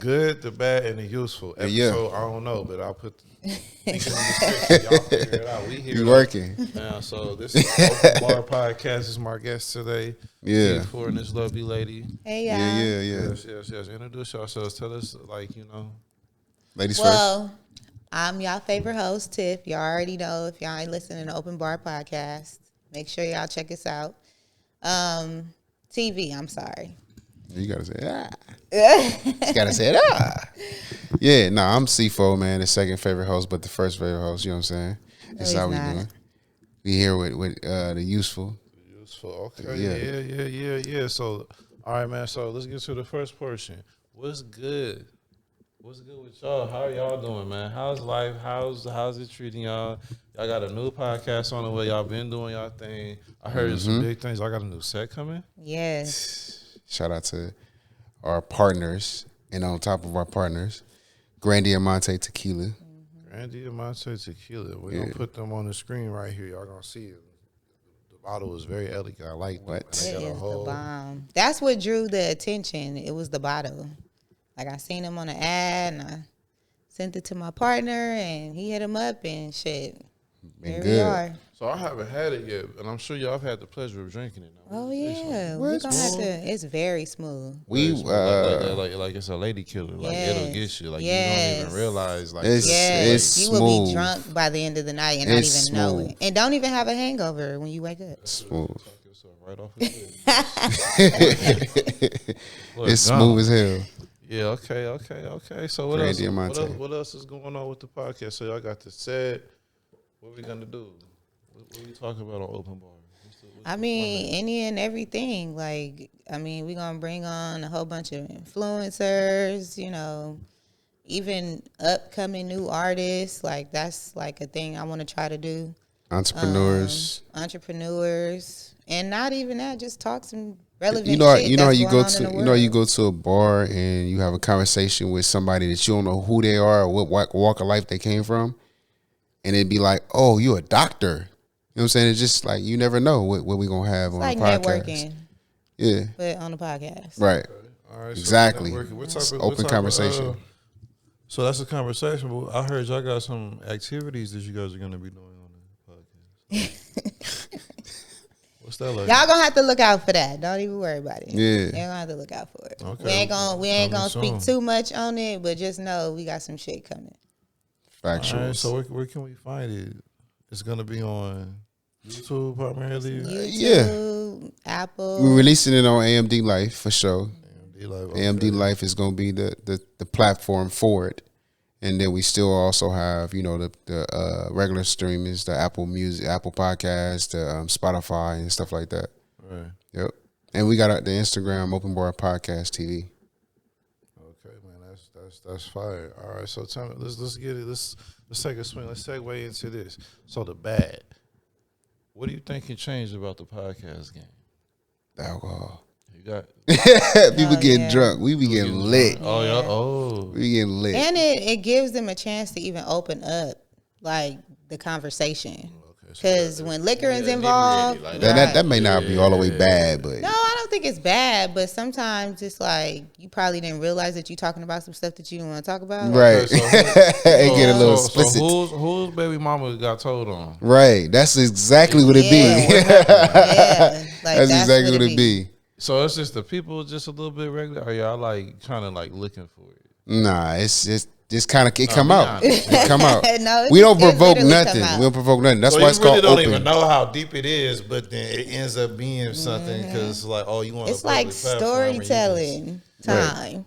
good, the bad, and the useful. Episode, Yeah. I don't know, but I'll put the link in the description. Y'all figure it out. We here. You working. Now, so this is Open Bar Podcast. This is my guest today. Yeah. Beautiful and this lovely lady. Hey, y'all. Yeah. Yes. Introduce yourselves. Tell us, Ladies Well, I'm y'all favorite host, Tiff. Y'all already know if y'all ain't listening to Open Bar Podcast. Make sure y'all check us out. TV, I'm sorry. first. You gotta say You gotta say Yeah, no, I'm C4, man, the second favorite host, but the first favorite host. You know what I'm saying? That's how we doing. We here with the useful. Useful. Okay. Yeah. So, all right, man. So let's get to the first portion. What's good? What's good with y'all? How are y'all doing, man? How's life? How's it treating y'all? Y'all got a new podcast on the way. Y'all been doing y'all thing. I heard some big things. I got a new set coming. Yes. Shout out to our partners, and on top of our partners, Grand Diamante Tequila. Grand Diamante Tequila. We're going to put them on the screen right here. Y'all going to see it. The bottle is very elegant. I like What? It It is the bomb. That's what drew the attention. It was the bottle. Like, I seen him on an ad, and I sent it to my partner, and he hit him up, and shit. Been Here good. we are. So I haven't had it yet, and I'm sure y'all have had the pleasure of drinking it. Now. Oh, yeah. We're going to have to. It's very smooth. We like it's a lady killer. Like it'll get you. Like you don't even realize. Like It's you smooth. will be drunk by the end of the night and not It's even know smooth. it. And don't even have a hangover when you wake up. Smooth. right off the head. It's smooth as hell. Yeah, okay. So what Grand else, Diamante. what else is going on with the podcast? So y'all got the set. What we gonna do? What we talking about on Open Bar? I mean, any and everything. Like, I mean, we're going to bring on a whole bunch of influencers, you know, even upcoming new artists. Like, that's like a thing I want to try to do. Entrepreneurs. And not even that, just talk some relevant shit You know how that's you going go on in to the you know how you world. go to a bar and you have a conversation with somebody that you don't know who they are or what walk of life they came from, and it'd be like, oh, you a doctor. You know what I'm saying? It's just like you never know what we gonna have on Like the podcast. networking, Yeah, but on the podcast. right. All right, Exactly. So Open conversation. So that's a conversation. But I heard y'all got some activities that you guys are gonna be doing on the podcast. What's that like? Y'all gonna have to look out for that. Don't even worry about it. Yeah. Y'all gonna have to look out for it. Okay. We ain't gonna Coming speak soon. too much on it, but just know we got some shit coming. Factual. All right, so where can we find it? It's gonna be on YouTube primarily. YouTube, Apple. We're releasing it on AMD Life for sure. AMD Live. Okay. AMD Life is going to be the platform for it, and then we still also have the regular streamings, the Apple Music, Apple Podcast, the Spotify and stuff like that. Right. Yep, and we got the Instagram Open Bar Podcast TV. Okay, man, that's fire. All right, so tell me, let's get it. Let's take a swing. Let's segue into this. So the bad. What do you think can change about the podcast game? The alcohol. You got People getting yeah. drunk. We be getting lit. Oh yeah. Oh. We getting lit. And it gives them a chance to even open up, like, the conversation. Because when liquor is involved, like that may not be all the way bad, but no, I don't think it's bad. But sometimes it's like you probably didn't realize that you're talking about some stuff that you didn't want to talk about. right. So It get a little so explicit. whose baby mama got told on? Right. That's exactly what it be. Yeah, like, That's exactly what it be. be. So it's just the people just a little bit regular. Are y'all like kind of like looking for it? Nah, it's just kind of it come be out. honest. It come out. No, We don't it provoke literally come nothing. out. We don't provoke nothing. That's So why you it's really called don't open. even know how deep it is, but then it ends up being something because like, oh, you want It's like storytelling time.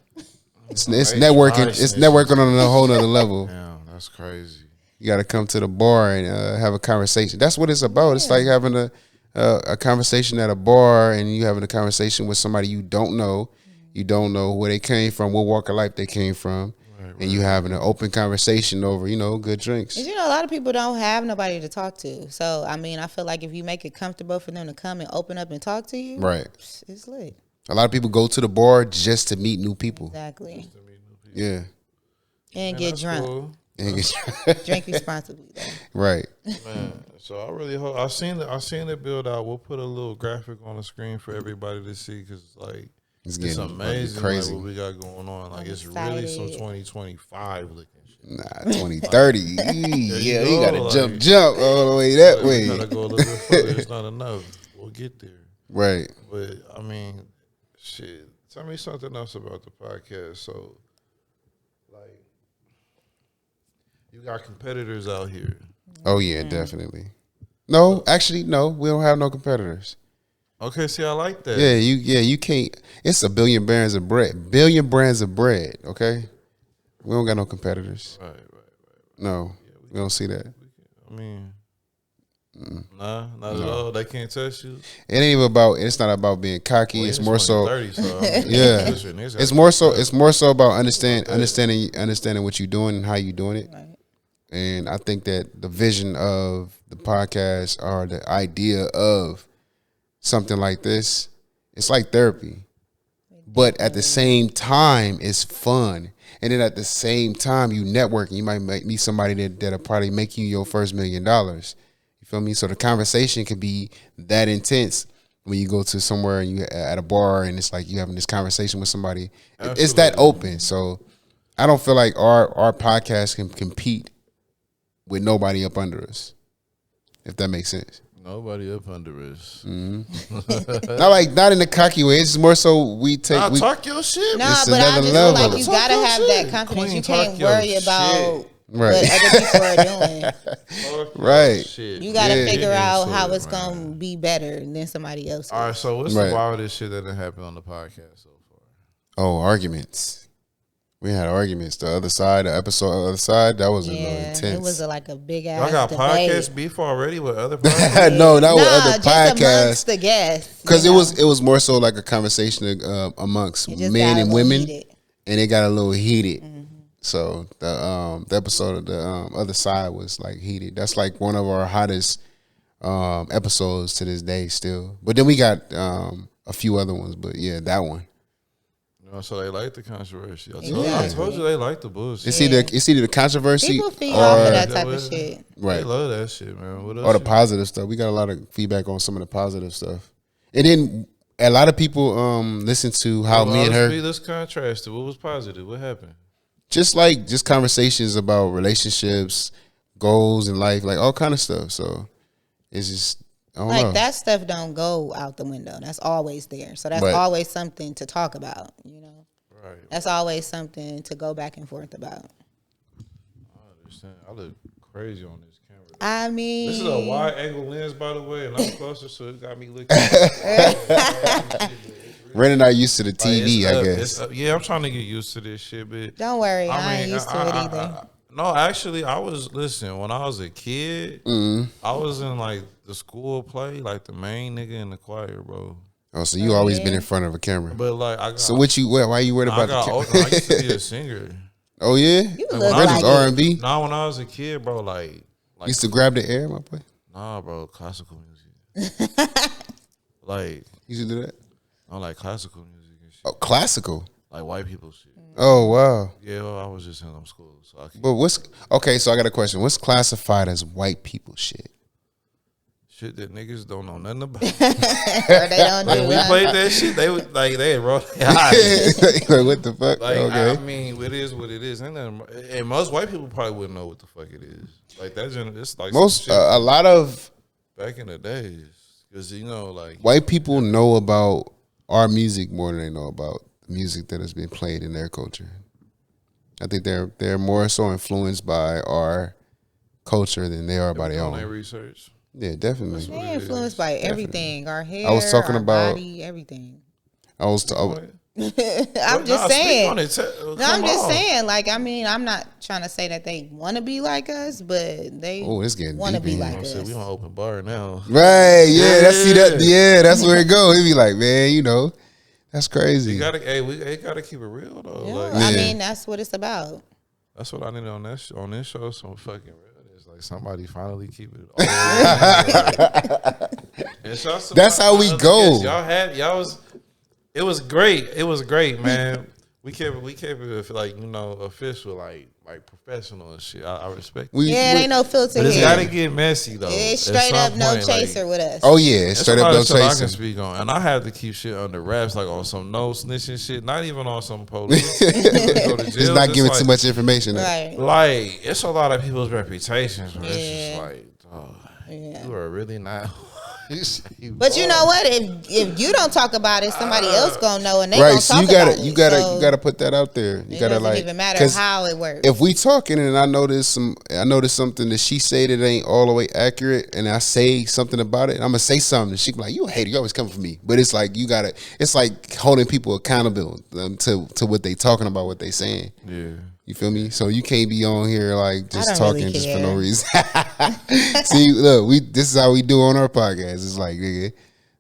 It's Right. networking. Nice. It's networking on a whole nother level. Damn, that's crazy. You got to come to the bar and have a conversation. That's what it's about. It's like having a conversation at a bar, and you having a conversation with somebody you don't know. You don't know where they came from, what walk of life they came from, and you having an open conversation over, good drinks. And a lot of people don't have nobody to talk to. So, I mean, I feel like if you make it comfortable for them to come and open up and talk to you, Right. it's lit. A lot of people go to the bar just to meet new people. Exactly. Yeah. And get drunk. Cool. Drink responsibly, though. Right. Man, so I really hope I seen it build out. We'll put a little graphic on the screen for everybody to see because like It's It's getting amazing crazy. like, what we got going on. Like, it's excited. really some 2025 looking shit. Nah, 2030. Yeah, you we gotta go, jump all the way that We way. gotta go a little bit further. It's not enough. We'll get there. Right. But I mean, shit. Tell me something else about the podcast. So, like, you got competitors out here. Oh yeah, definitely. No, actually, no. We don't have no competitors. Okay, see, I like that. You can't. It's a billion brands of bread. Billion brands of bread. Okay, we don't got no competitors. Right. No, we don't see that. I mean, nah, not at all. They can't touch you. It ain't even about. It's not about being cocky. Well, it's more so. 30, so I mean, Yeah, listen, it's more so. It's more so about understanding what you're doing and how you're doing it. Right. And I think that the vision of the podcast or the idea of something like this, it's like therapy. But at the same time, it's fun. And then at the same time, you networking. You might meet somebody that'll probably make you your first $1 million. You feel me? So the conversation can be that intense when you go to somewhere and you at a bar and it's like you having this conversation with somebody. Absolutely. It's that open. So I don't feel like our podcast can compete with nobody up under us, if that makes sense. nobody up under us. Not in the cocky way. It's more so we Talk your shit. Nah, It's but I another just level. feel like you Talk gotta your have shit. that confidence. Queen, You can't talk your worry about shit. Right. what other people are doing. Talk your Right. shit. You gotta Yeah. figure Get out into how it, it's man. gonna be better than somebody else. All right, so what's Right. the wildest shit that done happened on the podcast so far? Oh, arguments. We had arguments. The other side, the episode, the other side, that was a little Yeah, intense. it was like a big ass Y'all got debate. podcast beef already with other podcasts? No, not with Nah, other just podcasts. amongst the guests. Because you it know. was more so like a conversation amongst It just men got a and little women, heated. and it got a little heated. So the episode of the other side was like heated. That's like one of our hottest episodes to this day still. But then we got a few other ones. But yeah, that one. No, so they like the controversy. I Exactly. told you they like the bullshit. It's either the controversy People feed or off of that That type way. of shit. right. They love that shit, man. What else? Or the you- positive stuff. We got a lot of feedback on some of the positive stuff. And then a lot of people listen to how me and her Let's contrast it. What was positive? What happened? just conversations about relationships, goals in life, like all kind of stuff. So it's just I don't know. Like that stuff don't go out the window. That's always there. So that's Right. always something to talk about. You know, Right. that's always something to go back and forth about. I understand. I look crazy on this camera. I mean, This is a wide angle lens, by the way, and I'm closer, so it got me looking. Ren and I used to the TV, It's I up, guess. it's up. Yeah, I'm trying to get used to this shit, but don't worry, I ain't used to it either. No, actually, I was listen when I was a kid. I was in like the school play, like the main nigga in the choir, bro. Oh, so you always been in front of a camera. But like, I got, So why you worried I about got the older. camera? I used to be a singer. Oh yeah? You Like, look when I Ren like was it. R&B. Nah, when I was a kid, bro, like Used to grab the air, my boy. nah, bro, classical music. Like Used to do that? I like classical music and shit, Oh, classical. like white people shit. Oh wow. Yeah, well, I was just in them schools, so I can But so I got a question. What's classified as white people shit? shit that niggas don't know nothing about. Or they don't Like do we that. played that shit, they would like they roll their eyes. Like, what the fuck? Like Okay. I mean, it is what it is. Ain't nothing, and most white people probably wouldn't know what the fuck it is. Like that's it's like Most some shit a lot of back in the days, because you know, like white people know about our music more than they know about the music that has been played in their culture. I think they're more so influenced by our culture than they are by their doing their own. research. Yeah, definitely. They're influenced by everything. Our hair, I was talking our about- body, everything. I was I'm just saying. No, I'm Come just on. saying. Like, I mean, I'm not trying to say that they want to be like us, but they Oh, it's getting want to deep be in like here. I said, us. we on open bar now. right. Yeah, that's where it goes. He'd be like, man, that's crazy. You gotta, they gotta keep it real though. Yeah, Like, I Yeah. mean, that's what it's about. that's what I need on this show. Some fucking real. It's like somebody finally keep it. All the way. And shouts to That's my how we other go. guests. It was great. It was great, man. We kept it like official. Like like professional and shit. I respect. Yeah, it ain't no filter But it's here. gotta get messy though. It's At straight some up no point, chaser like, with us. Oh yeah, it's straight up no I can chaser. speak on, and I have to keep shit under wraps, like on some no snitching shit. Not even on some police. Go to It's jail, not just giving like, too much information. Right. Like it's a lot of people's reputations. Where It's Yeah. just like, oh, Yeah. you are really not. But you know what? If you don't talk about it, somebody else gonna know, and they Right, gonna so talk you gotta about it. you gotta So you gotta put that out there. You it gotta doesn't like even matter 'cause how it works. if we talking and I notice something that she said that ain't all the way accurate, and I say something about it, I'm gonna say something. She be like, "You a hater, you always coming for me." But it's like you gotta. It's like holding people accountable to what they talking about, what they saying. Yeah. You feel me? So you can't be on here like just don't talking really just for care. no reason. See, look, this is how we do on our podcast. It's like, nigga,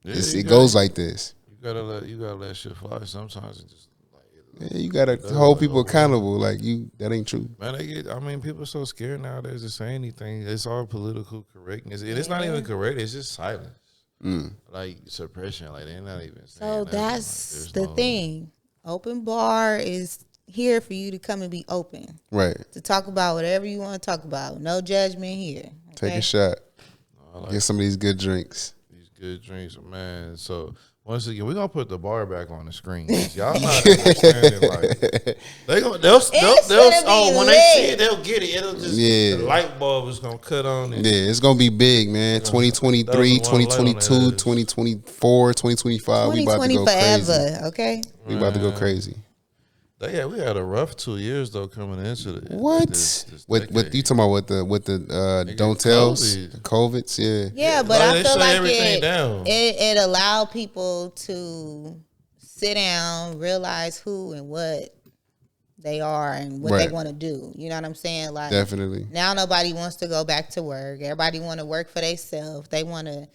Yeah, it goes like this. You gotta let shit fly sometimes. And just like Yeah, you gotta hold people accountable. Like that ain't true. man, I mean, people are so scared nowadays to say anything. It's all political correctness, and it's not even correct. It's just silence, like suppression. Like they're not even. So Saying nothing. that's Like, the there's no- thing. Open bar is here for you to come and be open, Right. to talk about whatever you want to talk about. No judgment here. Take okay? a shot. I like Get some of these good drinks. these good drinks, man. So once again, we're gonna put the bar back on the screen. 'Cause y'all not understanding. Like they'll gonna when be they see lit. it, they'll get it. It'll just Yeah. the light bulb is gonna cut on. And Yeah, it's gonna be big, man. 2023, That was the one light on 2022, that. 2024, 2025. We about to 2020 go crazy. forever, okay? We about to go crazy. we had a rough 2 years though coming into the What? This What decade. you talking about with the don't tells, COVID. COVIDs? Yeah. Yeah, but Like, I they feel shut like everything down. it allowed people to sit down, realize who and what they are and what they Right. want to do. You know what I'm saying? Like Definitely. now nobody wants to go back to work. Everybody want to work for themselves. They want to,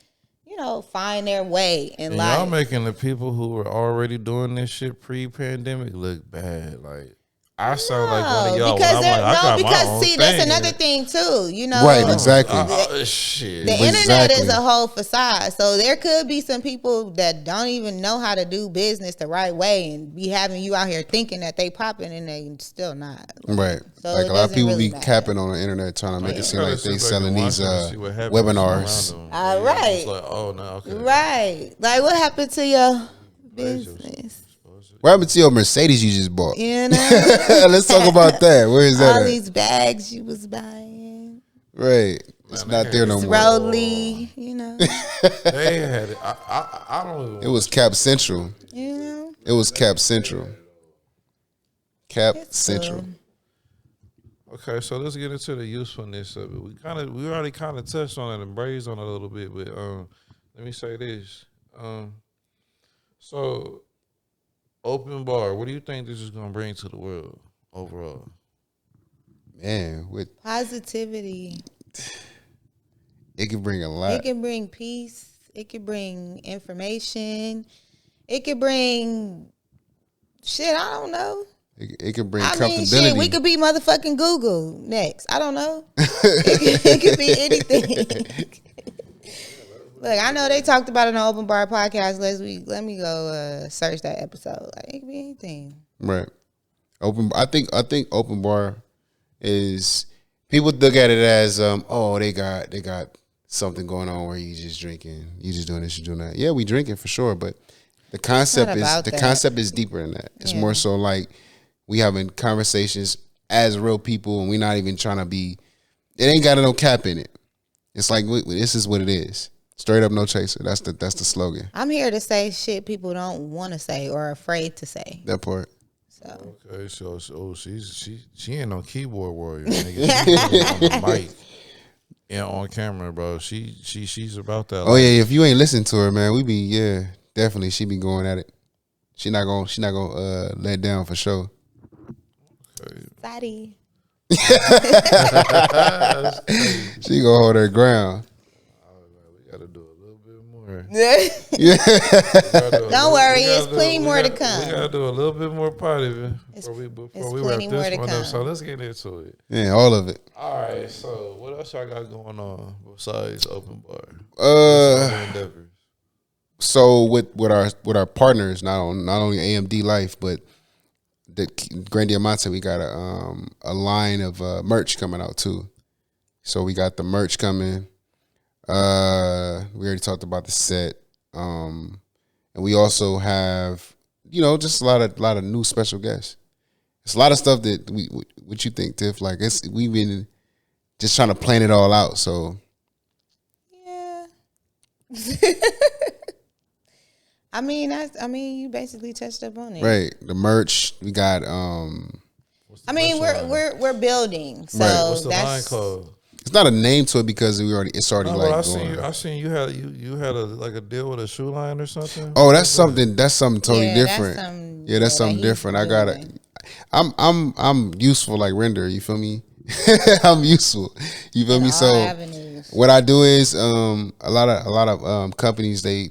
find their way in And life. y'all making the people who were already doing this shit pre-pandemic look bad. Like I sound like one of y'all. because when I'm like, I got my own see, that's thing. another thing too. Right, exactly. Shit. The internet Exactly. is a whole facade. So there could be some people that don't even know how to do business the right way and be having you out here thinking that they popping and they still not. Right. So Like it a lot of doesn't people really be matter. capping on the internet trying to make it seem like they selling these webinars. Right. It's like, oh no, okay. Right. Like what happened to your business? What happened to your Mercedes you just bought? You know? Let's talk about that. Where is that All at? these bags you was buying. Right. It's Man, not there no It's more. Rolly, They had it. I don't even. It was Cap Central. you know? It was Cap Central. Cap It's Central. cool. Okay, so let's get into the usefulness of it. We already kind of touched on it and brazed on it a little bit, but let me say this. So open bar, what do you think this is gonna bring to the world overall? Man, with Positivity. it can bring a lot. It can bring peace. It can bring information. It could bring shit. I don't know. It can bring I mean, comfortability. shit. We could be motherfucking Google next. I don't know. it could be anything. Look, I know they talked about it on Open Bar podcast last week. Let me go search that episode. Like it could be anything. Right. I think open bar is people look at it as they got something going on where you just drinking, you just doing this, you doing that. Yeah, we drinking for sure, but the concept is deeper than that. It's more so like we having conversations as real people, and we're not even trying to be. It ain't got no cap in it. It's like this is what it is. Straight up, no chaser. That's the slogan. I'm here to say shit people don't want to say or are afraid to say. That part. So Okay, so she ain't no keyboard warrior, nigga. She's on the mic and on camera, bro. She's about that. Oh yeah, if you ain't listen to her, man, definitely she be going at it. She not gonna let down for sure. Okay. sorry. She gonna hold her ground. We gotta do a little bit more. Don't worry, it's plenty more to come. We gotta do a little bit more party before we wrap plenty more this to one come. up. So let's get into it. Yeah, all of it. All right. So what else y'all got going on besides open bar? Other endeavors? So with our partners, not only AMD Life, but Grand Diamante, we got a line of merch coming out too. So we got the merch coming. We already talked about the set, and we also have just a lot of new special guests. It's a lot of stuff that we. What you think, Tiff? Like we've been just trying to plan it all out. So yeah. I mean, you basically touched up on it. Right, the merch we got. I mean, we're building, so right. What's the line called? It's not a name to it because it's already like. I seen you had a deal with a shoe line or something. Oh, that's something totally different. That's something he's different. I doing. gotta. I'm useful like Render. You feel me? I'm useful. You feel me? So avenues. what I do is a lot of companies they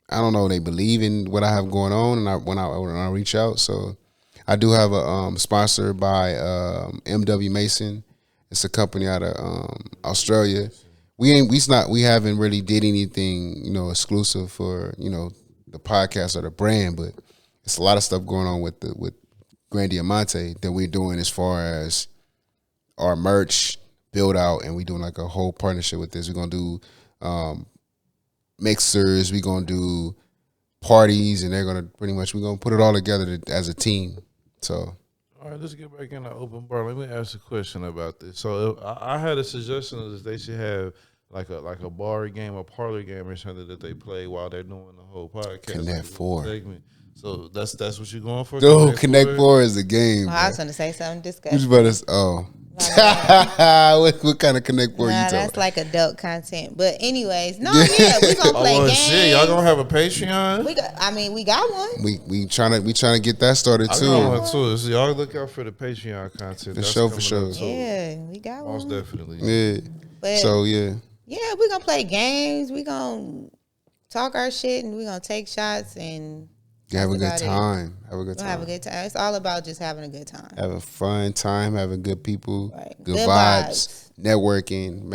believe in what I have going on, and when I reach out. So I do have a sponsor by MW Mason. It's a company out of Australia. We haven't really did anything exclusive for the podcast or the brand, but it's a lot of stuff going on with Grand Diamante that we're doing as far as our merch build out, and we're doing like a whole partnership with this. We're gonna do mixers, we're gonna do parties, and we're gonna put it all together as a team. So all right, let's get back in the open bar. Let me ask a question about this. So I had a suggestion that they should have like a bar game, a parlor game, or something that they play while they're doing the whole podcast. Connect Four. Segment. So that's what you're going for. Dude, Connect Four is the game. I was gonna say something disgusting. What kind of Connect Four you talking? That's like adult content. But anyways, we gonna play games. Shit, y'all gonna have a Patreon? We got one. We trying to get that started too. I got one too. So y'all look out for the Patreon content. For sure. Yeah, we got one. Most definitely. Yeah. But so yeah. Yeah, we gonna play games. We gonna talk our shit, and we gonna take shots and. Have a good time. Have a good time. It's all about just having a good time. Have a fun time. Having good people. Right. Good vibes. Networking.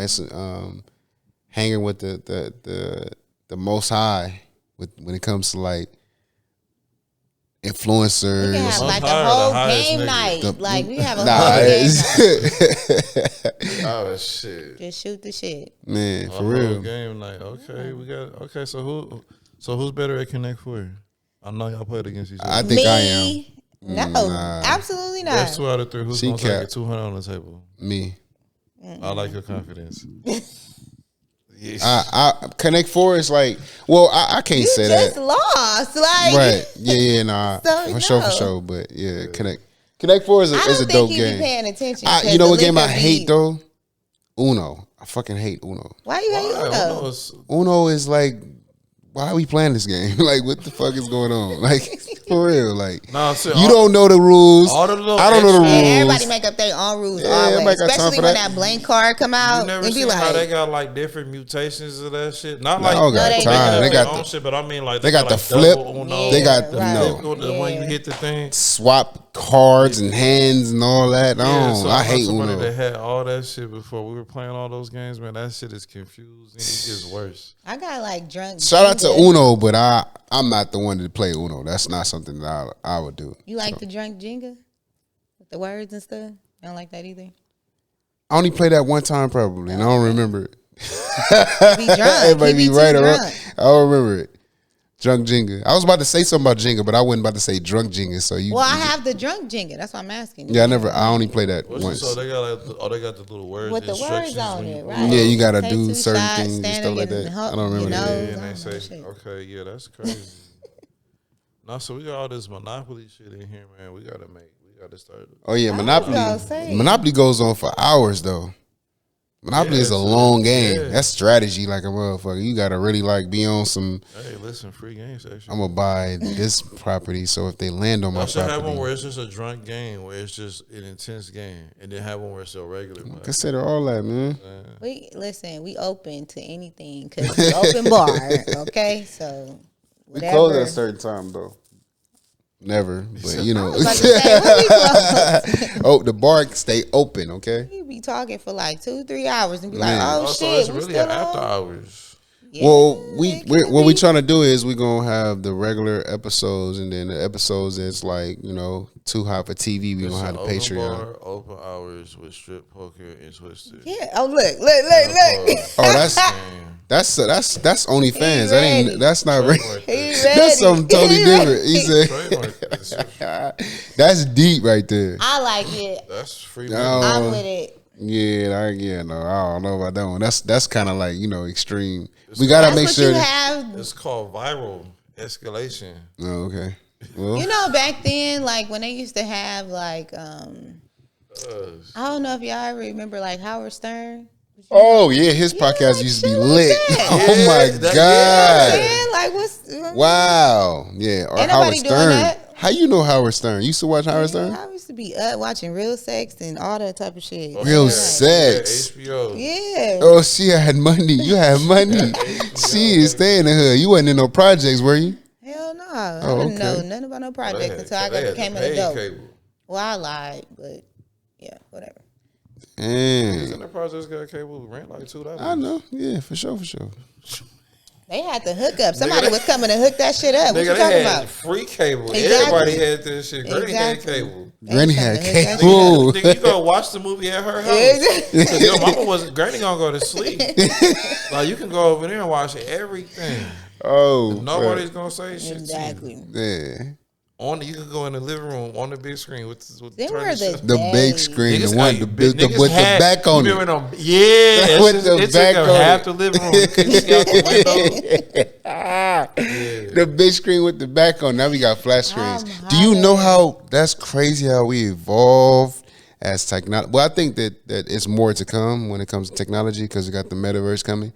Hanging with the most high when it comes to like influencers. We can have like a whole game night. We have a whole game night. Oh shit! Just shoot the shit, man. For real. Game night. Okay, So who's better at Connect Four? I know y'all played against each other. I think I am. No, absolutely not. That's 2 out of 3. Who's going to take it 200 on the table? Me. I like your confidence. I Connect Four is like, well, I can't say that. You just lost, like right? Yeah, nah, for sure. But yeah, Connect Four is a dope game. Be paying attention. You know what game I hate though? Uno. I fucking hate Uno. Why you hate Uno? Uno is like, why are we playing this game? Like, what the fuck is going on? Like, for real. Like, you don't know the rules. I don't know the rules. Everybody make up their own rules always. Especially when that blank card come out. You never seen how they got like different mutations of that shit? Not like they got the shit, but I mean like they got the flip. They got the when you hit the thing. Swap cards and hands and all that. I hate Uno. Somebody that had all that shit before we were playing all those games, man. That shit is confusing. It gets worse. I got like drunk. Shout out to Uno, but I'm not the one to play Uno. That's not something that I would do. You like the drunk Jenga with the words and stuff? I don't like that either. I only played that one time probably, and I don't remember it. Be drunk. It might be right or wrong. I don't remember it. Drunk Jenga. I was about to say something about Jenga, but I wasn't about to say drunk Jenga. So you. Well, I have the drunk Jenga. That's why I'm asking. Yeah, I only played that once. So they got they got the little words with the words on it, right? Yeah, you gotta do certain things and stuff like that. I don't remember that. And they say, okay, yeah, that's crazy. No, so we got all this Monopoly shit in here, man. We gotta start. Oh yeah, Monopoly goes on for hours though. Monopoly is a long game. Yeah. That's strategy like a motherfucker. You gotta really like be on some. Hey, listen, free game section. I'm gonna buy this property, so if they land on my property, I should have one where it's just a drunk game, where it's just an intense game, and then have one where it's a regular. Consider all that, man. We open to anything because we open bar. Okay, so whatever. We close at a certain time though. Never, but you know. Oh, the bar stay open, okay? You be talking for like 2-3 hours and be man. like, oh also, shit, it's really after hours. Well, what we trying to do is we gonna have the regular episodes, and then the episodes that's like too hot for TV. We gonna have the Patreon. Bar, open hours with strip poker and twisted. Yeah. Oh look. Oh, that's OnlyFans. That ain't. That's not right. That's something He totally ready. different. He said, "That's deep right there." I like it. That's free. I'm with it. Yeah, no, I don't know about that one. That's kind of like extreme. We gotta make sure. It's called viral escalation. Oh, okay. Well, Back then, like when they used to have like I don't know if y'all remember like Howard Stern. oh yeah, his podcast used to be lit. Oh my god! Yeah, like what's Wow. Yeah. Or Ain't Howard nobody doing Stern. that. How you know Howard Stern? You used to watch Howard Stern? I used to be up watching Real Sex and all that type of shit. Real Sex. HBO. Yeah. Oh, she had money. You had money. She is staying in the hood. You wasn't in no projects, were you? Hell no. I Oh, didn't know okay. nothing about no projects until I became an adult. Well, I lied, but yeah, whatever. Niggas Dang. in the projects got cable rent like $2. I know. Yeah, for sure. They had to hook up. Somebody was coming to hook that shit up. What Nigga, you they talking had about? free cable. Exactly. Everybody had this shit. Granny had Exactly. cable. Granny had trying to hook that cable. Nigga, you go watch the movie at her house. Cause your mama wasn't. Granny gonna go to sleep. Like you can go over there and watch everything. Oh, Nobody's gonna say shit. Exactly. yeah. You can go in the living room on the big screen with Them turn were the shit. The big Days. screen, Niggas the one got- with niggas the had- back on you it. remember them? Yeah, With the it back took on up half it. the living room. You couldn't see out the window. The big screen with the back on. Now we got flat screens. Do you know how that's crazy how we evolved as technology? Well, I think that it's more to come when it comes to technology because we got the metaverse coming.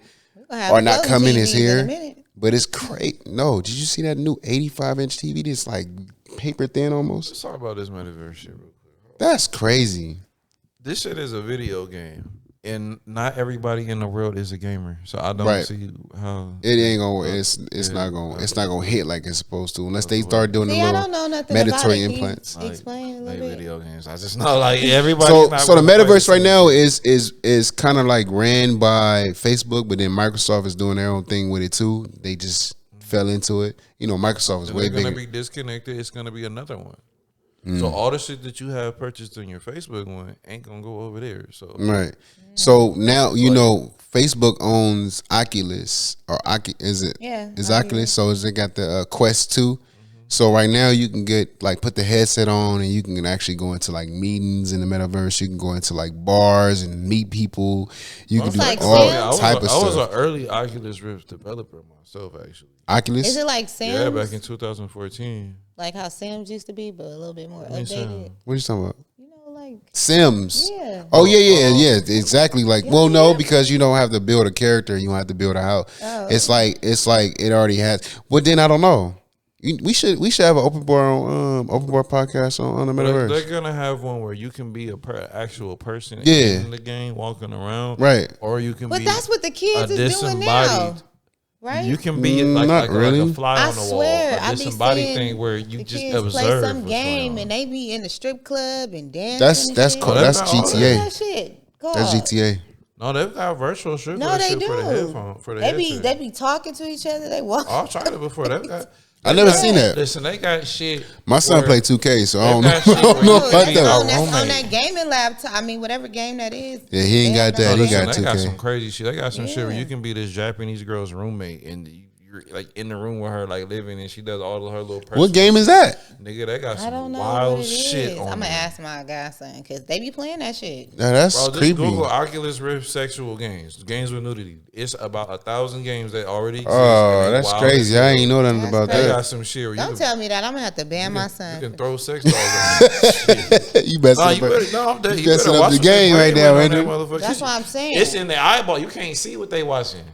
Or not coming is here. But it's great. No, did you see that new 85-inch TV that's like paper thin almost? Let's talk about this metaverse shit real quick. That's crazy. This shit is a video game, and not everybody in the world is a gamer. So I don't Right. see how It ain't gonna. It's not gonna hit like it's supposed to unless they start doing the See, I little don't know nothing mandatory about it. Can you implants. explain a like little bit. video games. I just know like everybody. So the metaverse right now is kind of like ran by Facebook, but then Microsoft is doing their own thing with it too. They just fell into it. Microsoft is way They're gonna bigger. be disconnected. It's gonna be another one. So all the shit that you have purchased in your Facebook one ain't gonna go over there. So Right. So now Facebook owns Oculus is it? Yeah, It's Oculus. Oculus. So they got the Quest 2. So right now you can get like put the headset on and you can actually go into like meetings in the metaverse. You can go into like bars and meet people. You can do like all Sims? type of I was stuff. an early Oculus Rift developer myself, actually. Oculus. Is it like Sims? Yeah, back in 2014. Like how Sims used to be, but a little bit more Let me see. updated. What are you talking about? Like Sims. Yeah. Oh yeah, exactly. Like, well, no, because you don't have to build a character. You don't have to build a house. Oh. It's like it already has. Well, then I don't know. We should have an open bar podcast on the But metaverse. they're gonna have one where you can be actual person Yeah. in the game, walking around, Right. Or you can But be that's what the kids a is doing now, disembodied. right? You can be Not like really. a fly I on the swear, wall, I a be disembodied seeing thing where you the just kids observe play some what's game going and on. they be in the strip club and dancing. That's and that's shit. cool. Oh, That's that's not all What is GTA. that shit called? That's GTA. No, they've got virtual strip No, club they shit do. for the headphone for the They be headset. they be talking to each other. They walk. Oh, I've tried it before. They've got. I never seen that. Listen, they got shit. My son where- played 2K, so I don't They've know. got shit I don't where know you about can be That's that. on that, on roommate. that gaming laptop. I mean, whatever game that is. Yeah, he ain't got They that. have He those- got Listen, they got 2K. some crazy shit. They got some shit where Yeah. you can be this Japanese girl's roommate and you're like in the room with her, like living, and she does all of her little. What game is that? Nigga, they got I some don't know wild what it shit is. on I'm gonna there. ask my godson because they be playing that shit. Yeah, that's Bro, just creepy. Google Oculus Rift sexual games with nudity. It's about 1,000 games that already exist. Oh, and they that's wild crazy. as I hell. ain't know nothing That's about They that. got some shit where you Don't can, tell me that. I'm gonna have to ban my son. you can throw sex dolls on. You messing No, up. you better, no, I'm dead. You You better messing up watch the what they game right playing now, with on Andrew. that motherfucker. That's what I'm saying. It's in their eyeball. You can't see what they watching.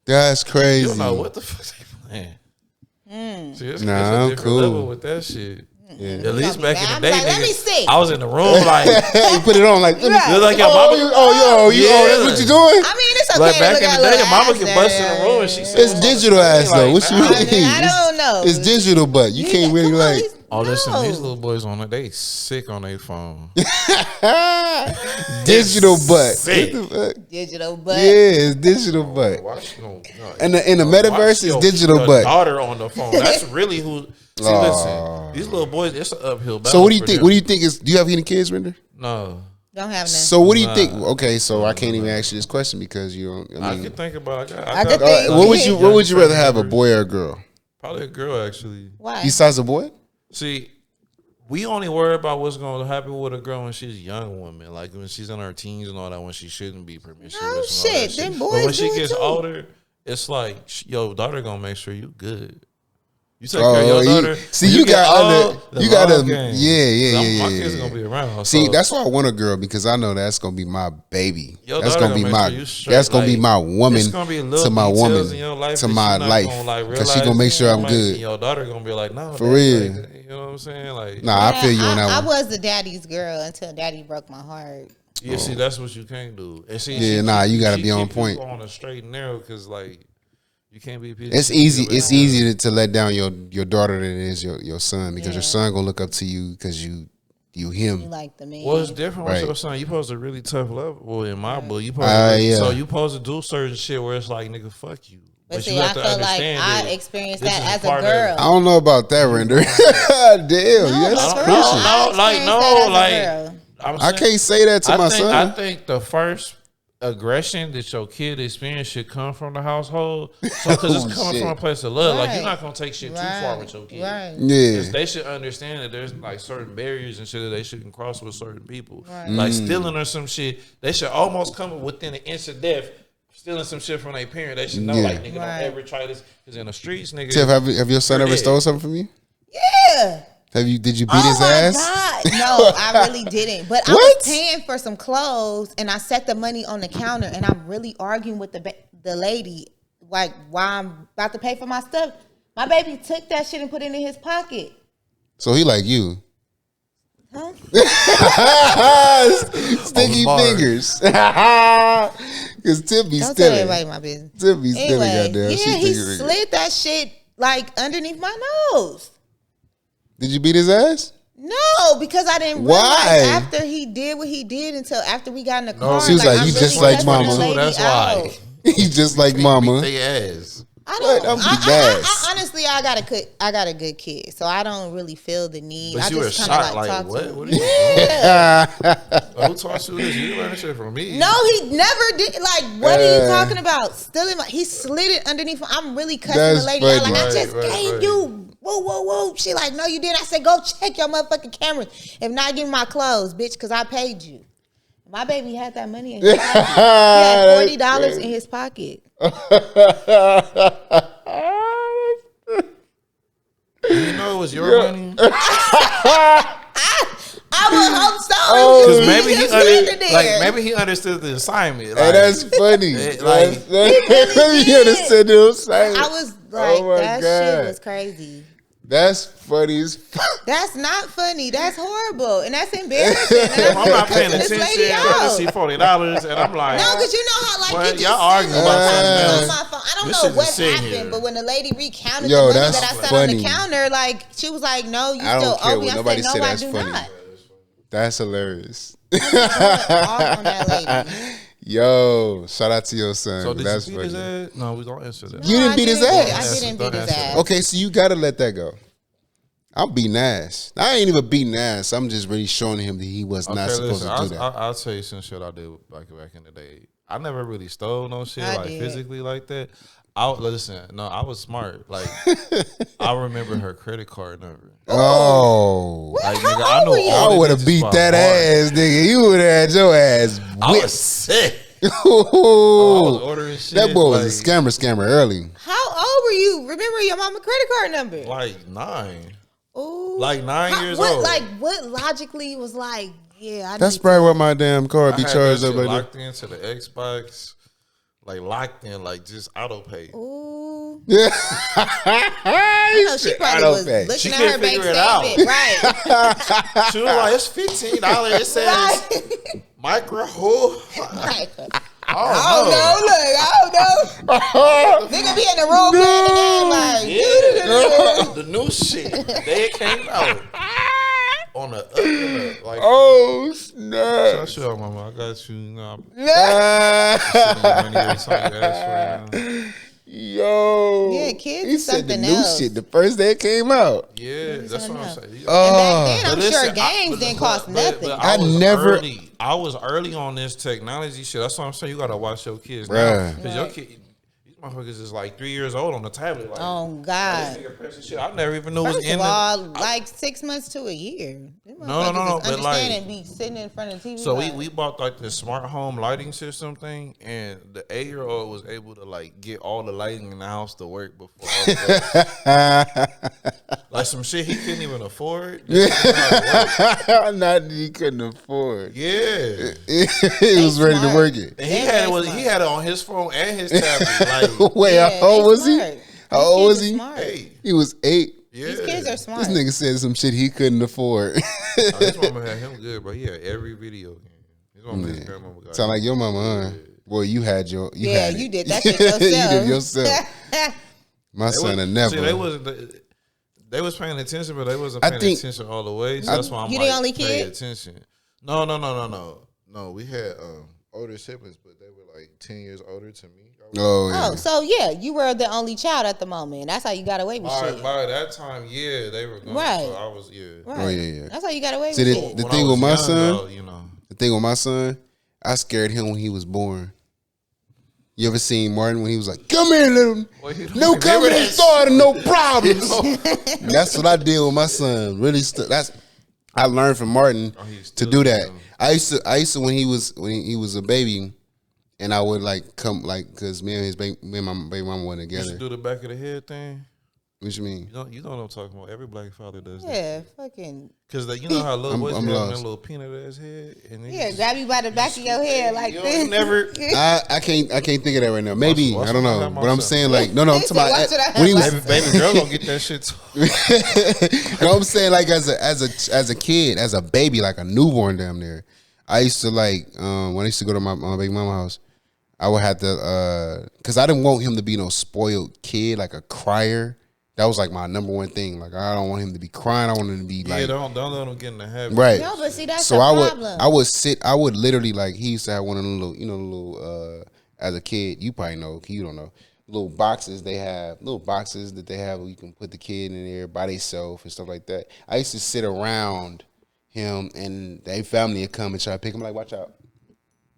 That's You crazy. don't know what the fuck they playing. See, it's Nah, a I'm different cool. level with that shit. Yeah. At least back in I'm the day, like, let me nigga, see. I was in the room like, You put it on like. Right. you're like your Oh, mama. that's what you doing? I mean, it's okay. Like to back look in at the day, little your mama ass could bust in the there. room and she said, It's digital ass though. What you nah. mean? I don't know. It's digital, but you can't really Come on, like. he's- Oh, listen, no. these little boys on it, they sick on their phone. digital butt. Sick. Digital butt. Yeah, it's digital butt. And in the metaverse, it's digital butt. Daughter on the phone. That's really who. See, listen, these little boys, it's an uphill battle. So what do you think? What do you think is? Do you have any kids, Render? No. Don't have none. So what do you think? Okay, so I can't even ask you this question because you don't. I can think about it. What would you rather have, a boy or a girl? Probably a girl, actually. Why? Besides a boy? See, we only worry about what's going to happen with a girl when she's a young woman, like when she's in her teens and all that, when she shouldn't be promiscuous. No shit, them boys. But when she do it gets too. older, it's like, yo, daughter gonna make sure you good. You take care of your daughter. See, you got to, My kids gonna be around. See, so. that's why I want a girl, because I know that's gonna be my baby. Your That's daughter gonna be make my. sure you straight. That's gonna be my woman It's gonna be little to my details woman in your life to that my she not life, gonna, like, because she gonna make sure I'm good. And your daughter gonna be like, no, For Dad, real. like, you know what I'm saying? Like, Nah, I feel you on that I one. was the daddy's girl until daddy broke my heart. yeah, see, that's what you can't do. And see, Yeah, you gotta be on keep point. you on a straight and narrow, because like you can't be. It's easy. It's easier to let down your daughter than it is your son, because your son gonna look up to you because you him. You like the man. Well, it's different with Right. your son. You supposed to really tough love. Well, in my book, you supposed so you supposed to do certain shit where it's like, nigga, fuck you. But you see, I have to feel like understand I that experienced this that is as a part of- girl. I don't know about that, Render. Damn, No, that's for crazy. real. No, I experienced that as a girl. I can't say that to my son. I think the first aggression that your kid experience should come from the household. So, because it's coming shit. from a place of love. Like, Right. you're not going to take shit too far with your kid. Right. Yeah. 'Cause they should understand that there's like certain barriers and shit that they shouldn't cross with certain people. Right. Like stealing or some shit, they should almost come within an inch of death. Stealing some shit from their parent, they should know, Yeah. like, nigga, Right. don't ever try this. Because in the streets, nigga. Tiff, have your son ever Yeah. stole something from you? Yeah. Did you beat his ass? Oh my God. No, I really didn't. But I What? was paying for some clothes and I set the money on the counter and I'm really arguing with the lady, like, why I'm about to pay for my stuff. My baby took that shit and put it in his pocket. So he like you. Huh? Sticky bars. fingers. Because Tiff be Don't tell stealing. everybody my business. Tiff be stealing, Anyway, goddamn. yeah, She he think- slid that shit like underneath my nose. Did you beat his ass? No, because I didn't Why? realize after he did what he did until after we got in the car. She was like, I'm you really just like cussing mama. the lady That's why. out. He just like mama. Beat their ass. I don't. I'm I, beat I, ass. I, honestly, I got a good kid, so I don't really feel the need. But I you were just kind of shocked, like like, talk what? to him. What are you Yeah. Who taught you this? You learned shit from me. No, he never did. Like, what are you talking about? Stealing my, he slid it underneath. I'm really cussing That's the lady out. Like, funny. I just Right, gave right. you. Whoa, whoa, whoa. She like, no, you didn't. I said, go check your motherfucking cameras. If not, give me my clothes, bitch, because I paid you. My baby had that money in his pocket. He had $40 in his pocket. You know it was your money. I would hope so. Oh, Because maybe he standing there. maybe he understood the assignment. Hey, Like, that's funny. like- You understand what I'm saying? I was like, Oh my that God. shit was crazy. That's funny as fuck. That's not funny. That's horrible. And that's embarrassing. And if I'm not paying cussing this attention, lady I out. see $40, and I'm like, No, because you know how like Well, you just y'all arguing sitting about there something on else. my phone. I don't This know shit what just sitting happened, here. but when the lady recounted Yo, the money that's that I set funny. on the counter, like she was like, "No, you I still don't care owe me." what I nobody said, say. "No, I That's do funny. not." That's hilarious. Off on that lady. Yo, shout out to your son. so did That's you beat his funny. ass? No, we don't answer that. You didn't I beat his didn't- ass? I didn't beat Don't his answer. ass. Okay, so you gotta let that go. I'm beating ass. I ain't even beating ass. I'm just really showing him that he was not supposed to do that. I'll tell you some shit I did back in the day. I never really stole no shit I like did. physically like that. I was smart. Like I remember her credit card number. Oh, Like How nigga, I old know were you? all I the would have digits beat by that heart. ass, nigga. You would have had your ass I was whipped. sick. I was ordering shit. That boy was like, a scammer early. How old were you? Remember your mama credit card number? like 9. Ooh. Like 9 years what, old. Like what logically was like? Yeah, I That's need probably why my damn card I be had charged that up shit like locked into the Xbox. Like locked in, like just auto pay. to- Ooh. that. I know she probably was Autopay. looking She at her couldn't bank figure it out. statement, right? She was like, it's $15. It says Right. micro. Oh, Right. I I don't know. Look, I don't know. Nigga be in the room playing the game like. Yeah, the new shit. They came out on the up and up. Like, Oh, so snap. sure, mama, I got you. You know, I'm Ah. sending you money every time you ask for it. You know? Yo. Yeah, kids He is said the something new else. shit the first day it came out. Yeah, that's what I'm enough. saying. And back then, Oh. I'm sure games didn't cost nothing. But I I was never- early. I was early on this technology shit. That's what I'm saying. You gotta watch your kids now Bruh. because your kid, these motherfuckers is like 3 years old on the tablet. Like, Oh this God! nigga pressing shit. I never even knew was First in of the. all, like 6 months to a year. No, but Understand like- and be sitting in front of the TV. So like, we bought like this smart home lighting system thing, and the 8-year-old was able to like get all the lighting in the house to work before all the rest. Like some shit he couldn't even afford. This shit knew how to work. Not that he couldn't afford. Yeah. He was ready to smart. work it. And he They're had it. very He smart. had it on his phone and his tablet. Like, Wait, yeah, how old they was he? smart. How These old kids was are he? smart. hey, He was 8. yeah. These kids are smart. This nigga said some shit he couldn't afford. Oh, his mama had him good, bro. He had every video game. His mama, his grandmama got Sound him. like your mama, huh? Boy, you had your. You Yeah, had you it. did that shit yourself. You did yourself. My They son was- had never. See, they was paying attention, but they wasn't I paying think- attention all the way. So that's why I'm You like, the only pay kid? attention. No. We had older siblings, but they were like 10 years older to me. Oh yeah. Oh, so yeah, you were the only child at the moment. That's how you got away with shit. By that time, yeah, they were gone. Right. So I was, yeah. Right. Oh, yeah. That's how you got away See, with the- shit. the When thing I was with my young, son- though, you know. The thing with my son, I scared him when he was born. You ever seen Martin when he was like, "Come here, little, Boy, he don't no remember coming that and starting, no shit. problems." That's what I did with my son. Really, that's I learned from Martin Oh, he to still do that. young. I used to when he was a baby, and I would like come like because me and my baby mama wasn't You should together. do the back of the head thing. What you mean? You know what I'm talking about. Every black father does that. Yeah, fucking. Because you know how little boys I'm have that lost. little peanut ass head? And they Yeah, just- grab you by the back of your head like you this. never- I can't think of that right now. Maybe Watch I don't what I know, have but I'm myself. saying like no, I'm He talking said, about "Watch what I when he have was Baby girl gonna get that shit too. no, I'm saying like as a kid, as a baby, like a newborn down there. I used to like when I used to go to my baby mama house, I would have to because I didn't want him to be no spoiled kid, like a crier. That was like my number one thing. Like I don't want him to be crying. I want him to be Yeah, like don't let them get in the habit. right. No, but see, that's So the I problem. would literally like he used to have one of them little as a kid, you probably know, you don't know, little boxes that they have where you can put the kid in there by themselves and stuff like that. I used to sit around him and their family would come and try to pick him like watch out.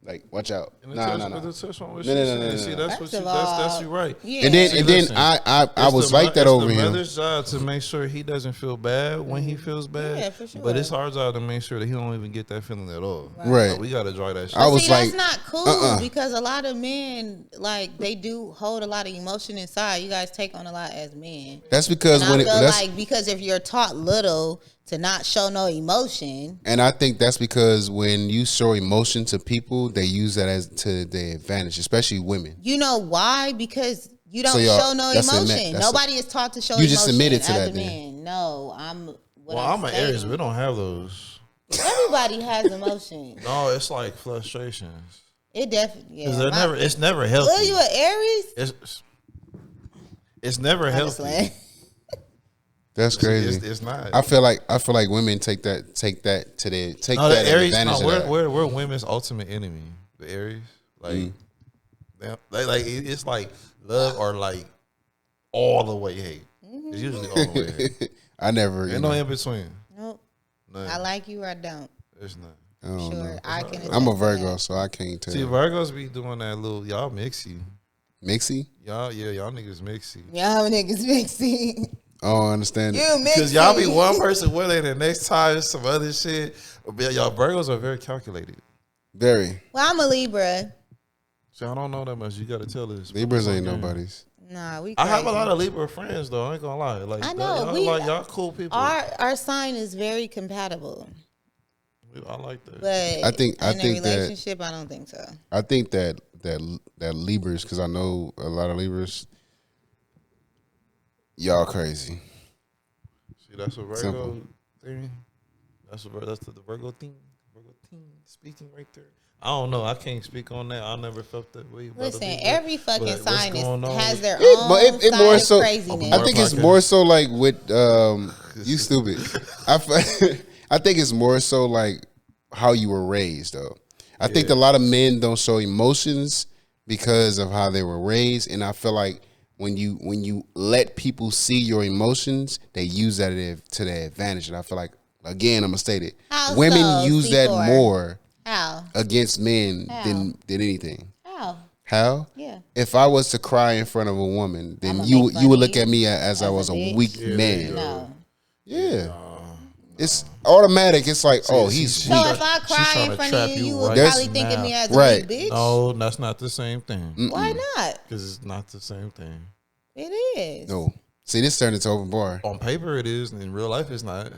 Like watch out. And No. the touch on what No, she no, said. no, no, See, no. that's what First you of that's all, you right. Yeah. And then See, and then listen, I It's was the like mo- that it's over the him. mother's job to make sure he doesn't feel bad when he feels bad. Yeah, for sure. But it's our job to make sure that he don't even get that feeling at all. Right. Like, we gotta dry that shit. I was See, like, that's not cool uh-uh. because a lot of men, like, they do hold a lot of emotion inside. You guys take on a lot as men. That's because And when I it feel that's like because if you're taught little to not show no emotion, and I think that's because when you show emotion to people, they use that as to their advantage, especially women. you know why? Because you don't So y'all- show no that's a emotion. net- that's a- Nobody is taught to show You emotion just submitted to as that a then. man. No, Well, I'm an Aries. We don't have those. everybody has emotion. No, it's like frustrations. It definitely, yeah. Because it's never Well, healthy. you an Aries? It's never I'm just healthy. playing. That's crazy. It's not. I feel like women take that to their No, the that Aries. advantage No, of that. we're women's ultimate enemy. The Aries, like, Mm. it's like love or like all the way hate. It's usually all the way hate. I never. Ain't no in between. Nope. None. I like you or I don't. It's not. I don't Sure, know. I can. I'm a attest to Virgo, that. so I can't tell. See, Virgos be doing that little y'all mixy. Mixy? Y'all niggas mixy. Y'all niggas mixy. Oh, I understand. You it. mixy. Because y'all be one person one day, the next time it's some other shit. But y'all Virgos are very calculated. Very. Well, I'm a Libra. So I don't know that much. You got to tell us. Libras ain't Okay. nobody's. Nah, we. I have a crazy. lot of Libra friends though. I ain't gonna lie. Like I know, y'all cool people. Our sign is very compatible, I like that. but I think in a that- relationship, I don't think so. I think that Libras, because I know a lot of Libras, y'all crazy. See, that's a Virgo Simple. thing. That's the Virgo thing. Virgo thing. speaking right there. I don't know. I can't speak on that. I never felt that way. Listen, every fucking sign has their It own more sign of so. craziness. I think it's more so like with you stupid. I think it's more so like how you were raised though. I think a lot of men don't show emotions because of how they were raised, and I feel like when you let people see your emotions, they use that to their advantage. And I feel like, again, I'm gonna state it. Women use that more against men than anything. How? Yeah. If I was to cry in front of a woman, then you would look at me as I was a weak man. No. Yeah. It's automatic. It's like, he's weak. So if I cry in front of you, you would probably think of me as a weak bitch. No, that's not the same thing. Why not? Because it's not the same thing. It is. No. See, this turned into open bar. On paper it is, and in real life it's not.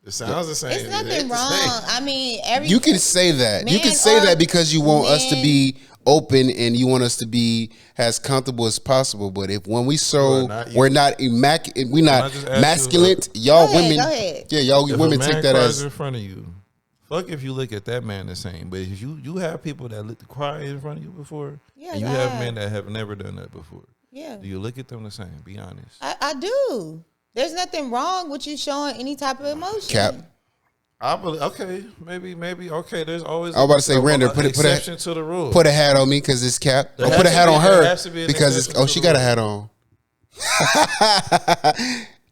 It sounds the same. It's nothing wrong. I mean, you can say that. You can say that because you want us to be open and you want us to be as comfortable as possible. But when we we're not masculine, y'all women. Go ahead. Yeah, y'all women take that as in front of you. Fuck if you look at that man the same. But if you have people that cry in front of you before, and you have men that have never done that before. Yeah. Do you look at them the same? Be honest. I do. There's nothing wrong with you showing any type of emotion. Cap. I believe. Okay, maybe. Okay, there's always. I was about to say, Render, put to the rule. Put a hat on me because it's Cap. Or put a hat on her because it's. She got a hat on.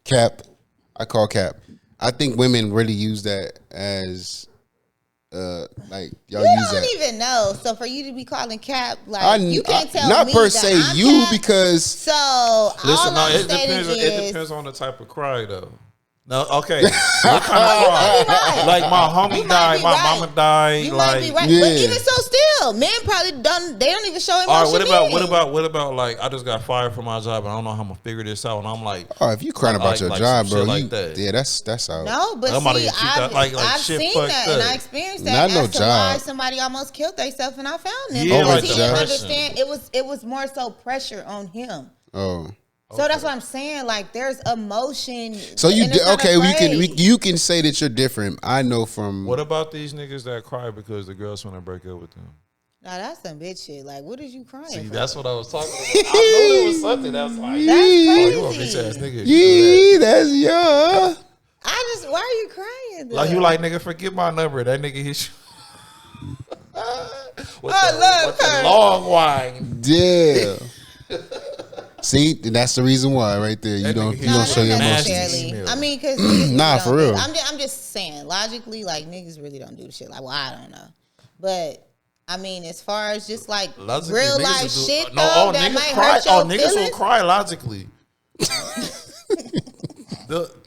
Cap. I call Cap. I think women really use that as. Like y'all use that. You don't even know. So for you to be calling Cap, like you can't tell not me per that se I'm you Cap. because. So listen, it depends on the type of cry though. No, okay. What kind of cry? Like my homie died, my mama died. You like, might be right, but even so, still, men probably don't. They don't even show emotion. All right, what about like I just got fired from my job and I don't know how I'm gonna figure this out, and I'm like, if you crying about your job, bro, that's out. No, but see, I've seen that and I experienced that. Not no job. Somebody almost killed themselves, and I found them because he didn't understand. It was more so pressure on him. Oh. So that's what I'm saying. Like, there's emotion. So you you can say that you're different. I know from. What about these niggas that cry because the girls want to break up with them? Now that's some bitch shit. Like, what is you crying? See, for? That's what I was talking about. I know there was something that's like, that's crazy. You a bitch ass nigga. Yeah, that's your. Why are you crying? Though? Like you like nigga, forget my number. That nigga hit you. With the long wine. Yeah. See, that's the reason why, right there. You don't show your emotions. I mean, because for real. I'm just saying, logically, like niggas really don't do shit. Like, well, I don't know, but I mean, as far as just like logically, real life shit, that might hurt your feelings. Niggas will cry logically.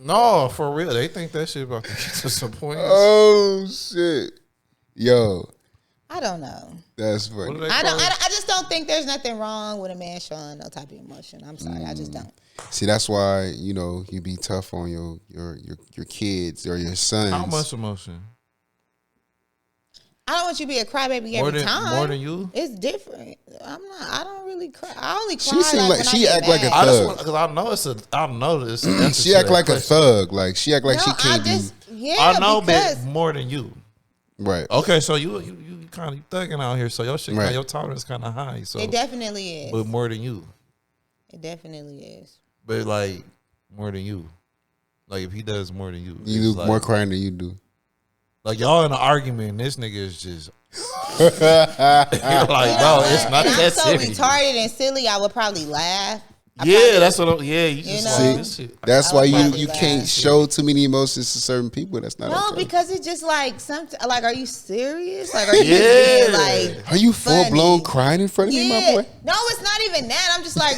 No, for real, they think that shit about to get to some point. Oh shit, yo. I don't know. That's funny. I just don't think there's nothing wrong with a man showing no type of emotion. I'm sorry, I just don't. See, that's why you be tough on your kids or your sons. How much emotion? I don't want you to be a crybaby every time. More than you? It's different. I don't really cry. I only cry. She act like a thug. Because I know this. She act like a thug. Like she act like she can't do. Yeah, I know, but more than you. Right. Okay, so you kind of thugging out here, so your shit, your tolerance kind of high. So it definitely is. But more than you. It definitely is. But like more than you. Like if he does more than you, you do more crying than you do. Like y'all in an argument, and this nigga is just. You're like, no, it's not that serious. So retarded and silly, I would probably laugh. That's what. You just see. That's why you can't show too many emotions to certain people. That's not. No, because it's just like like, are you serious? Like, are you being, like? Are you full blown crying in front of me, my boy? No, it's not even that. I'm just like,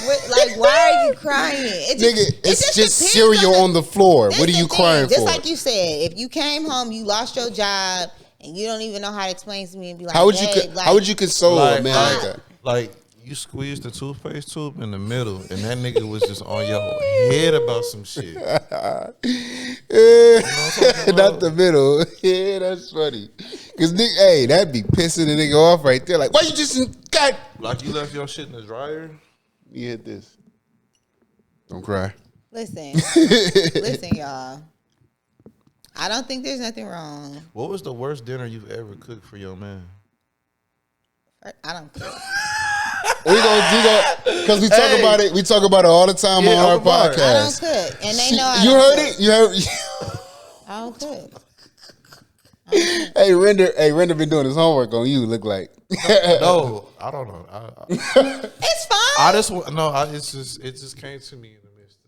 why are you crying? It's just cereal on the floor. What are you crying for? Just like you said, if you came home, you lost your job, and you don't even know how to explain to me and be like, how would you console a man like that? Like. You squeezed the toothpaste tube in the middle, and that nigga was just on your head about some shit. Not the middle. Yeah, that's funny. Cause that'd be pissing the nigga off right there. Like, why you just got? Like you left your shit in the dryer. You hit this. Don't cry. Listen, y'all. I don't think there's nothing wrong. What was the worst dinner you've ever cooked for your man? I don't cook. Because we talk about it. We talk about it all the time on our podcast. I don't cook, and they know. You heard it. You heard. I don't cook. Hey, Render been doing his homework on you. Look like. No, I don't know. It's fine. I just it just came to me in the midst of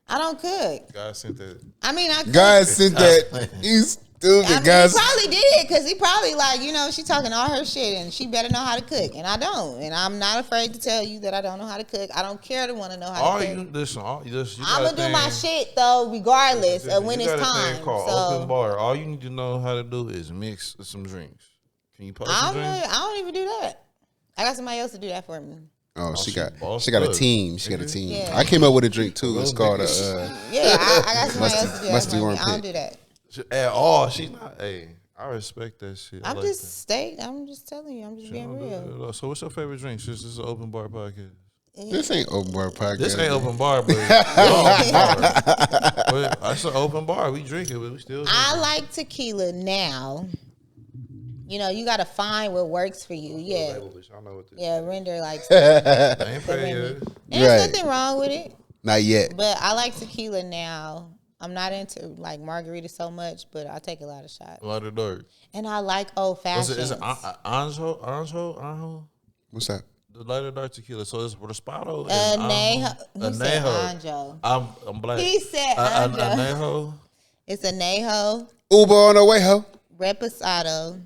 I don't cook. God sent that. I mean, I cook. God sent that. You stupid I mean, guys. he probably did because he probably like, she talking all her shit and she better know how to cook, and I don't, and I'm not afraid to tell you that I don't know how to cook. I don't care to want to know how to cook. I'm gonna do my shit though, regardless of when it's time. Called so open bar. All you need to know how to do is mix some drinks. Can you post some drinks? I don't even do that. I got somebody else to do that for me. Oh, she got a team. She got a team. Yeah. I came up with a drink too. It's called I got somebody else to do that for me. I don't do that. At all. She's not. Hey, I respect that shit. I'm just telling you. I'm just being real. So, what's your favorite drink? Since this is an open bar podcast. This ain't open bar podcast. This ain't open bar, but it's bar. But it's an open bar. We drink it, but we still. I like tequila now. You got to find what works for you. Yeah. I know what this Render likes. I ain't paying yet. There's nothing wrong with it. Not yet. But I like tequila now. I'm not into like margarita so much, but I take a lot of shots. A lot of dark. And I like old fashioned. Is it Anjo? What's that? The lighter dark tequila. So it's Respado. Anejo. He said Anjo. I'm black. He said Anjo. Anejo. It's Anejo. Uber on the way, ho. Reposado.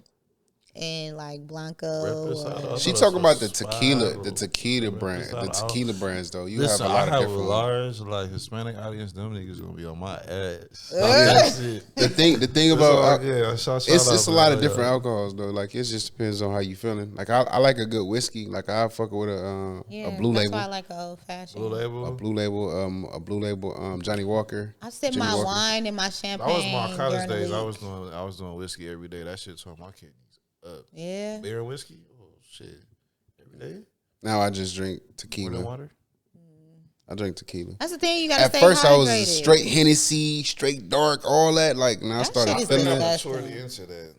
And like Blanco. She talking about the tequila brand, the tequila brands though. You have a lot of different large like Hispanic audience. Them niggas gonna be on my ass. That's it. The thing about it's a lot of different Yeah. alcohols though. Like it just depends on how you feeling. Like I like a good whiskey. Like I fuck with a blue that's label. why I like an old fashioned. Blue A blue label. Johnny Walker. I sip Jimmy my Walker. wine and my champagne. That was my college during the days. week. I was doing whiskey every day. That shit turned my kidneys up. Yeah. Beer and whiskey? Oh shit. Every day? Now I just drink More tequila. than water? I drink tequila. That's the thing. You gotta At stay first, hydrated. I was straight Hennessy, straight dark, all that. Like now I That started shit is feeling it. disgusting. Shortly into that.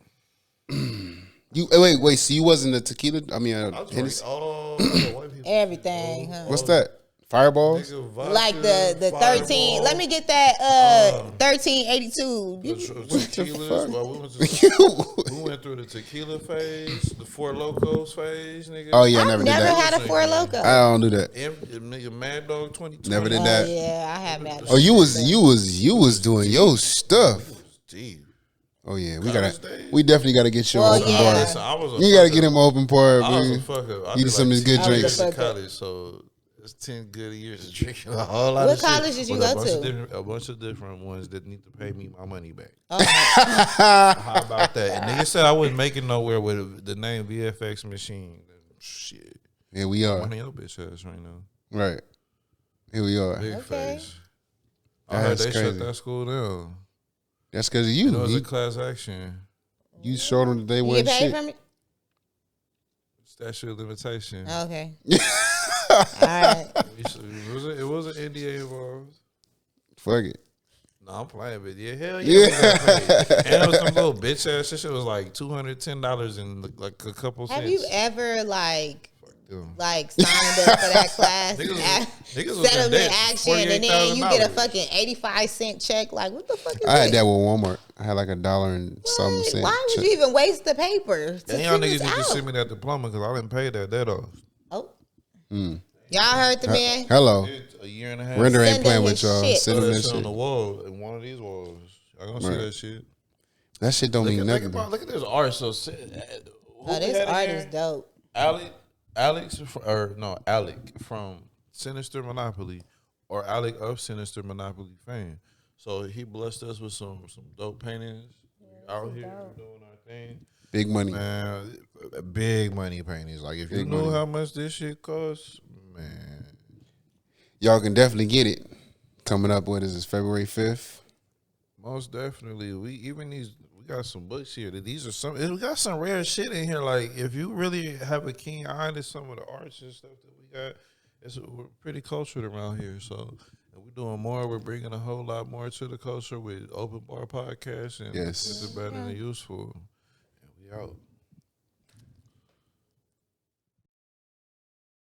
You wait. So you wasn't a tequila? I mean, I drink Hennessy. all the white people. Everything, huh? What's that? Fireballs? Nigga, vodka, Like the 13. Fireball, Let me get that 1382. the tequilas. fuck? Well, we went through the tequila phase, the Four Locos phase, nigga. Oh yeah, I I've never did never that. had a Four Loko. I don't do that. Nigga, Mad Dog 2020. Never did Oh that. yeah, I have that. Oh, you was doing your stuff. Deep. Oh yeah, College days. we definitely gotta get you Well, an open yeah. bar. Listen, I was a You gotta fuck get up. him an open bar, I was a man. fuck up. I Get did some of his good 10 years drinks. in college, so it's 10 good years of drinking a whole lot What of shit. college did you with go to? A bunch of different ones that need to pay me my money back. Oh, How about that? And nigga said I wasn't making nowhere with the name VFX Machine. Shit. Here we are. One of your bitch ass right now. Right. Here we are. Big Okay. face. I heard That's they crazy. shut that school down. That's because of And it you. was a class action. You showed them that they you wasn't get paid shit. from it? Statute of limitation. Okay. All right. It was an NDA involved. Fuck it. No, I'm playing, but yeah, hell yeah. We got paid. And it was some little bitch ass shit. It was like $210 in like a couple cents. Have you ever like Them. signed up for that class? Niggas was in Settlement debt, action, and then you get a $48,000. fucking 85-cent check. Like, what the fuck is I had this? that with Walmart. I had like $1 and something cent. Why would check. you even waste the paper? And y'all niggas need to send me that diploma because I didn't pay that debt off. Oh, Mm. y'all heard the man? Hello. A year and a half. Render ain't Send playing him with his y'all. shit. Send Put them that that shit on shit. the wall, in one of these walls. Y'all gonna see Right. that shit. That shit don't mean nothing. Look at this art. So, Oh, this art is dope. Alec from Sinister Monopoly, or Alec of Sinister Monopoly fame. So he blessed us with some dope paintings. Out here doing our thing. Big money. Man, big money paintings. Like if you Big knew money. how much this shit costs, man. Y'all can definitely get it. Coming up, what is this, February 5th? Most definitely. We got some books here. These are we got some rare shit in here. Like if you really have a keen eye to some of the arts and stuff that we got, we're pretty cultured around here. So And we're doing more. We're bringing a whole lot more to the culture with Open Bar Podcast and Yes. It's better than useful. And we out.